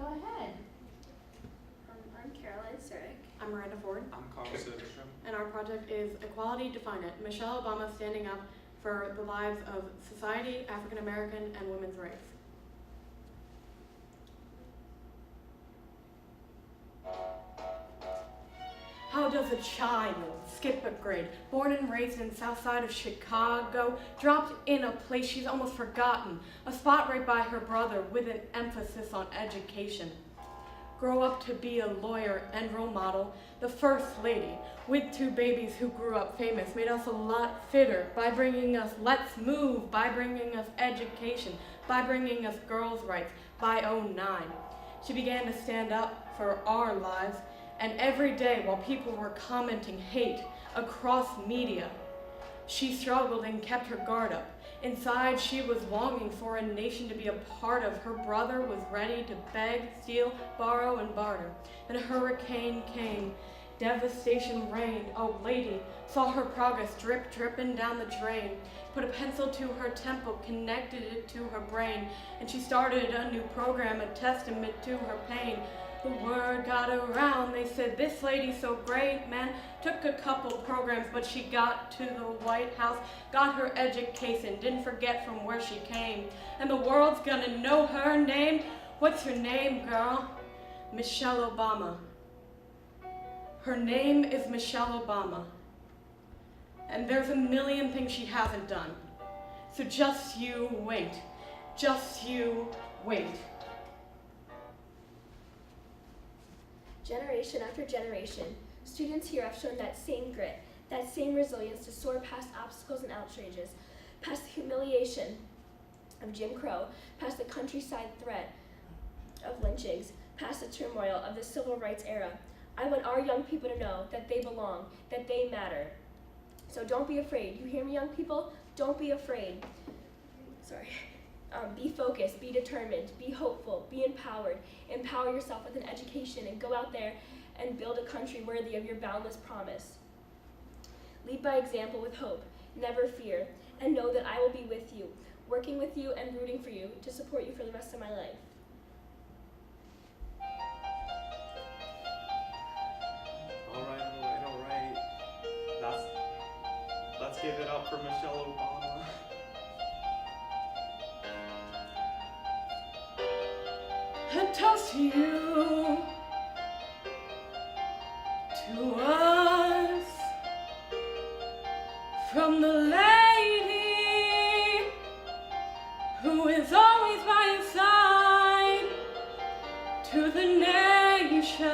ahead. I'm Caroline Surik. I'm Miranda Ford. I'm Carl Soderstrom. And our project is Equality Define It. Michelle Obama standing up for the lives of society, African American, and women's rights. How does a child skip a grade, born and raised in the south side of Chicago, dropped in a place she's almost forgotten, a spot right by her brother with an emphasis on education, grow up to be a lawyer and role model, the first lady, with 2 babies who grew up famous, made us a lot fitter by bringing us Let's Move, by bringing us education, by bringing us girls' rights, by '09. She began to stand up for our lives, and every day while people were commenting hate across media, she struggled and kept her guard up. Inside, she was longing for a nation to be a part of. Her brother was ready to beg, steal, borrow, and barter. Then a hurricane came. Devastation reigned. A lady saw her progress dripping down the drain, put a pencil to her temple, connected it to her brain, and she started a new program, a testament to her pain. The word got around, they said, this lady's so great, man. Took a couple programs, but she got to the White House, got her education, didn't forget from where she came. And the world's gonna know her name. What's her name, girl? Michelle Obama. Her name is Michelle Obama. And there's a million things she hasn't done. So just you wait. Just you wait. Generation after generation, students here have shown that same grit, that same resilience to soar past obstacles and outrages, past the humiliation of Jim Crow, past the countryside threat of lynchings, past the turmoil of the civil rights era. I want our young people to know that they belong, that they matter. So don't be afraid. You hear me, young people? Don't be afraid. Sorry. Be focused, be determined, be hopeful, be empowered. Empower yourself with an education and go out there and build a country worthy of your boundless promise. Lead by example with hope, never fear, and know that I will be with you, working with you and rooting for you to support you for the rest of my life. All right. Let's give it up for Michelle Obama. A toast to you, to us, from the lady who is always by your side, to the nation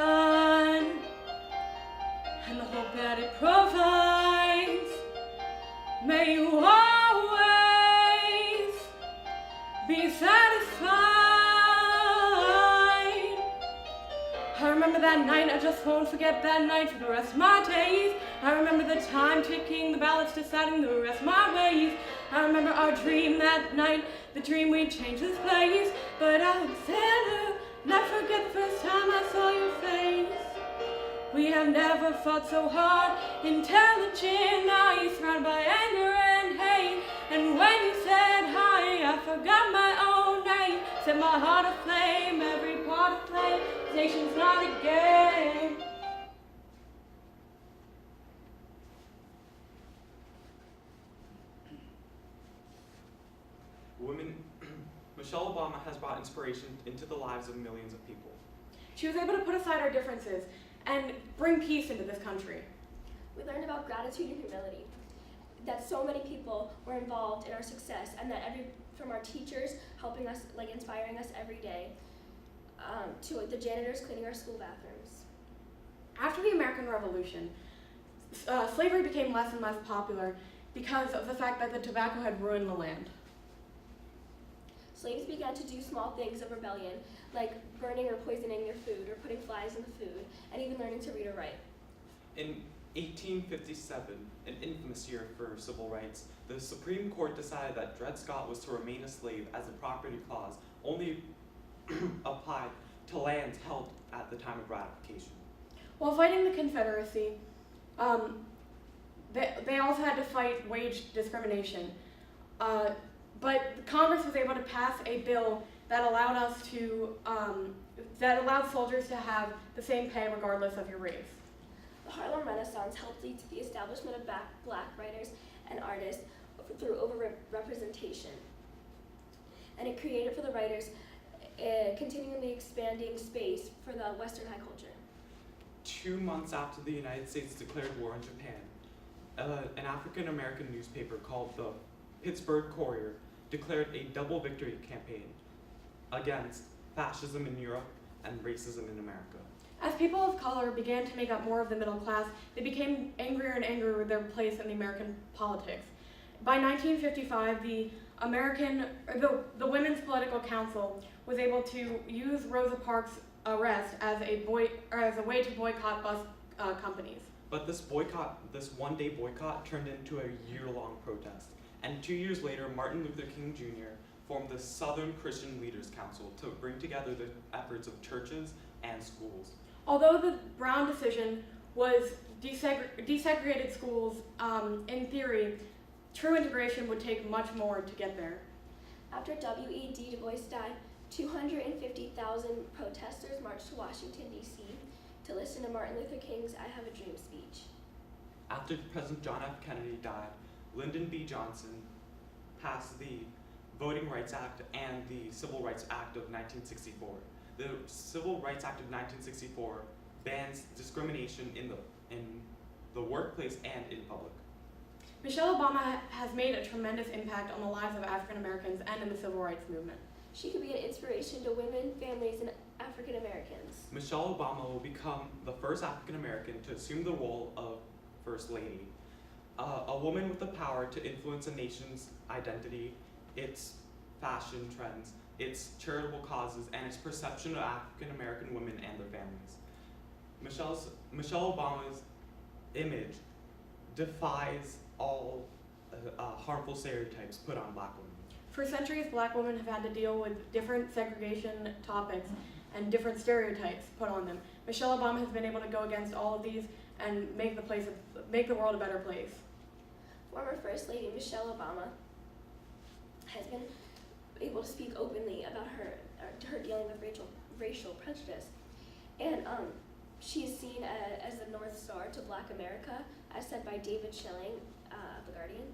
and the hope that it provides. May you always be satisfied. I remember that night, I just won't forget that night for the rest of my days. I remember the time ticking, the ballots deciding the rest of my ways. I remember our dream that night, the dream we'd change this place. But Alexander, never forget the first time I saw your face. We have never fought so hard, intelligent. Now you're surrounded by anger and hate. And when you said hi, I forgot my own name. Set my heart aflame, every part aflame. This nation's not a game. Michelle Obama has brought inspiration into the lives of millions of people. She was able to put aside our differences and bring peace into this country. We learned about gratitude and humility, that so many people were involved in our success, and that from our teachers helping us, inspiring us every day, to the janitors cleaning our school bathrooms. After the American Revolution, slavery became less and less popular because of the fact that the tobacco had ruined the land. Slaves began to do small things of rebellion, like burning or poisoning your food, or putting flies in the food, and even learning to read or write. In 1857, an infamous year for civil rights, the Supreme Court decided that Dred Scott was to remain a slave as the property clause only applied to lands held at the time of ratification. While fighting the Confederacy, they also had to fight wage discrimination. But Congress was able to pass a bill that allowed soldiers to have the same pay regardless of your race. The Harlem Renaissance helped lead to the establishment of black writers and artists through overrepresentation. And it created for the writers a continually expanding space for the Western high culture. 2 months after the United States declared war on Japan, an African American newspaper called the Pittsburgh Courier declared a double victory campaign against fascism in Europe and racism in America. As people of color began to make up more of the middle class, they became angrier and angrier with their place in the American politics. By 1955, the Women's Political Council was able to use Rosa Parks' arrest as a way to boycott bus companies. But this one-day boycott turned into a year-long protest. And 2 years later, Martin Luther King Jr. formed the Southern Christian Leaders Council to bring together the efforts of churches and schools. Although the Brown decision was desegregated schools, in theory, true integration would take much more to get there. After W.E.B. Du Bois died, 250,000 protesters marched to Washington, D.C. to listen to Martin Luther King's I Have a Dream speech. After President John F. Kennedy died, Lyndon B. Johnson passed the Voting Rights Act and the Civil Rights Act of 1964. The Civil Rights Act of 1964 bans discrimination in the workplace and in public. Michelle Obama has made a tremendous impact on the lives of African Americans and in the civil rights movement. She could be an inspiration to women, families, and African Americans. Michelle Obama will become the first African American to assume the role of First Lady, a woman with the power to influence a nation's identity, its fashion trends, its charitable causes, and its perception of African American women and their families. Michelle Obama's image defies all harmful stereotypes put on black women. For centuries, black women have had to deal with different segregation topics and different stereotypes put on them. Michelle Obama has been able to go against all of these and make the world a better place. Former First Lady Michelle Obama has been able to speak openly about her dealing with racial prejudice. And she is seen as the North Star to Black America, as said by David Schilling, The Guardian.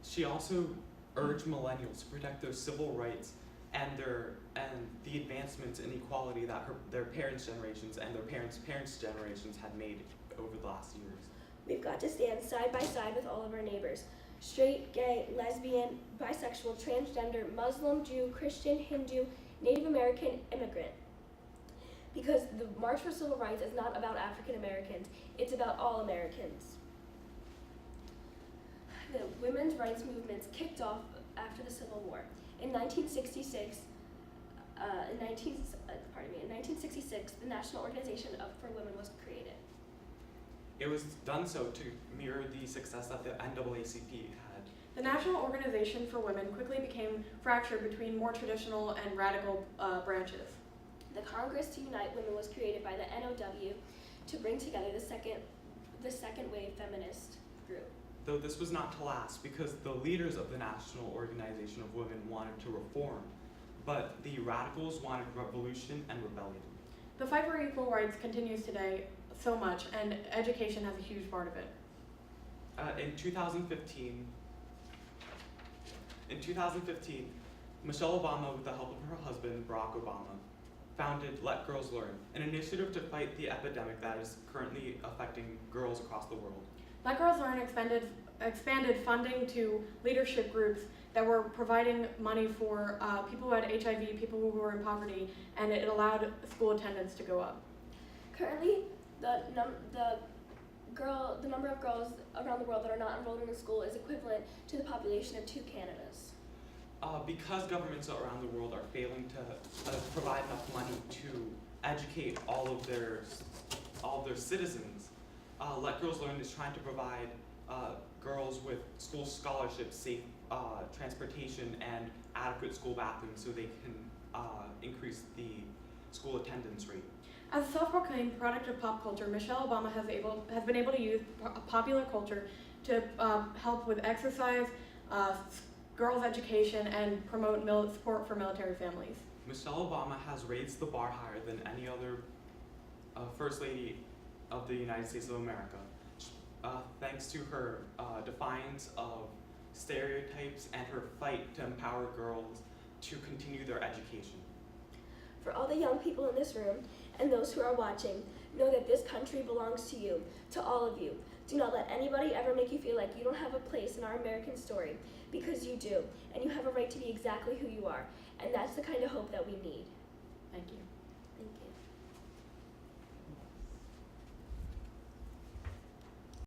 She also urged millennials to protect their civil rights and the advancements in equality that their parents' generations and their parents' generations had made over the last years. We've got to stand side by side with all of our neighbors: straight, gay, lesbian, bisexual, transgender, Muslim, Jew, Christian, Hindu, Native American, immigrant. Because the March for Civil Rights is not about African Americans, it's about all Americans. The women's rights movements kicked off after the Civil War. In 1966, the National Organization for Women was created. It was done so to mirror the success that the NAACP had. The National Organization for Women quickly became fractured between more traditional and radical branches. The Congress to Unite Women was created by the NOW to bring together the second wave feminist group. Though this was not to last because the leaders of the National Organization of Women wanted to reform, but the radicals wanted revolution and rebellion. The fight for equal rights continues today so much, and education has a huge part of it. In 2015, Michelle Obama, with the help of her husband, Barack Obama, founded Let Girls Learn, an initiative to fight the epidemic that is currently affecting girls across the world. Let Girls Learn expanded funding to leadership groups that were providing money for people who had HIV, people who were in poverty, and it allowed school attendance to go up. Currently, the number of girls around the world that are not enrolled in a school is equivalent to the population of 2 Canadas. Because governments around the world are failing to provide enough money to educate all of their citizens, Let Girls Learn is trying to provide girls with school scholarships, safe transportation, and adequate school bathrooms so they can increase the school attendance rate. As a self-proclaimed product of pop culture, Michelle Obama has been able to use popular culture to help with exercise, girls' education, and promote support for military families. Michelle Obama has raised the bar higher than any other First Lady of the United States of America, thanks to her defiance of stereotypes and her fight to empower girls to continue their education. For all the young people in this room and those who are watching, know that this country belongs to you, to all of you. Do not let anybody ever make you feel like you don't have a place in our American story, because you do, and you have a right to be exactly who you are. And that's the kind of hope that we need. Thank you. Thank you.